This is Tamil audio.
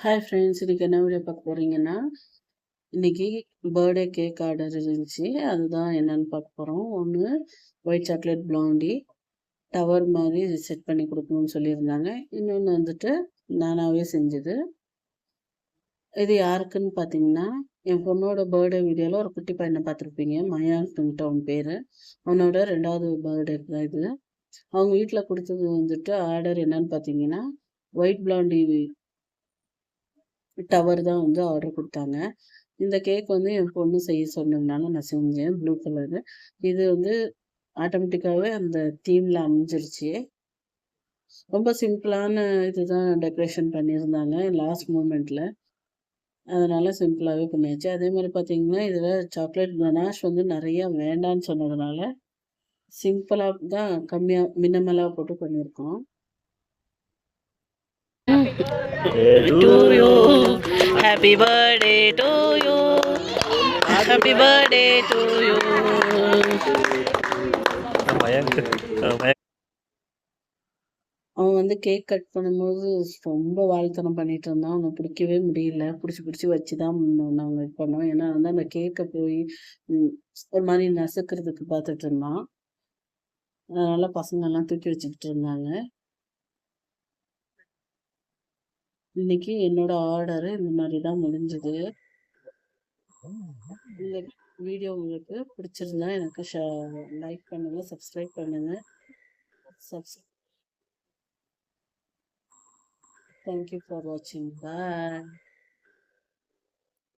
ஹாய் ஃப்ரெண்ட்ஸ், இன்னைக்கு என்ன வீடியோ பார்க்க போறீங்கன்னா, இன்னைக்கு பர்த்டே கேக் ஆர்டர் இருந்துச்சு. அதுதான் என்னன்னு பார்க்க போறோம். ஒன்று ஒயிட் சாக்லேட் ப்ளவுண்டி டவர் மாதிரி செட் பண்ணி கொடுக்கணும்னு சொல்லியிருந்தாங்க. இன்னொன்று வந்துட்டு நானாகவே செஞ்சது. இது யாருக்குன்னு பார்த்தீங்கன்னா, என் பொண்ணோட பர்த்டே வீடியோவில் ஒரு குட்டி பையனை பார்த்துருப்பீங்க. மயான்ட்டு அவன் பேர். அவனோட 2வது பர்த்டே தான் இது. அவங்க வீட்டில் கொடுத்தது வந்துட்டு ஆர்டர் என்னன்னு பார்த்தீங்கன்னா, ஒயிட் ப்ளவுண்டி டவர் தான் வந்து ஆர்டர் கொடுத்தாங்க. இந்த கேக் வந்து என் பொண்ணு செய்ய சொன்னதுனால நான் செஞ்சேன். Blue colour. இது வந்து ஆட்டோமேட்டிக்காவே அந்த தீம்ல அமைஞ்சிருச்சு. ரொம்ப சிம்பிளான இதுதான் டெக்கரேஷன் பண்ணியிருந்தாங்க லாஸ்ட் மூமெண்ட்ல. அதனால சிம்பிளாவே பண்ணியாச்சு. அதே மாதிரி பார்த்தீங்கன்னா, இதில் சாக்லேட் கனாஷ் வந்து நிறைய வேண்டான்னு சொன்னதுனால, சிம்பிளா தான் கம்மியா மினிமலா போட்டு பண்ணியிருக்கோம். to you. Happy birthday to you. Happy birthday to you. அவன் வந்து கேக் கட் பண்ணும்போது ரொம்ப வால்தனம் பண்ணிட்டு இருந்தான். அவனுக்கு பிடிக்கவே முடியல. பிடிச்சி வச்சு தான் நாங்கள் இது பண்ணோம். ஏன்னா வந்து அந்த கேக்கை போய் ஒரு மாதிரி நசுக்கிறதுக்கு பார்த்துட்டு இருந்தான். அதனால பசங்கள்லாம் தூக்கி வச்சுக்கிட்டு இருந்தாங்க. இன்னைக்கு என்னோட ஆர்டரு இந்த மாதிரி தான் முடிஞ்சது. இந்த வீடியோ உங்களுக்கு பிடிச்சிருந்தா எனக்கு லைக் பண்ணுங்க, சப்ஸ்கிரைப் பண்ணுங்க. Thank you for watching. Bye.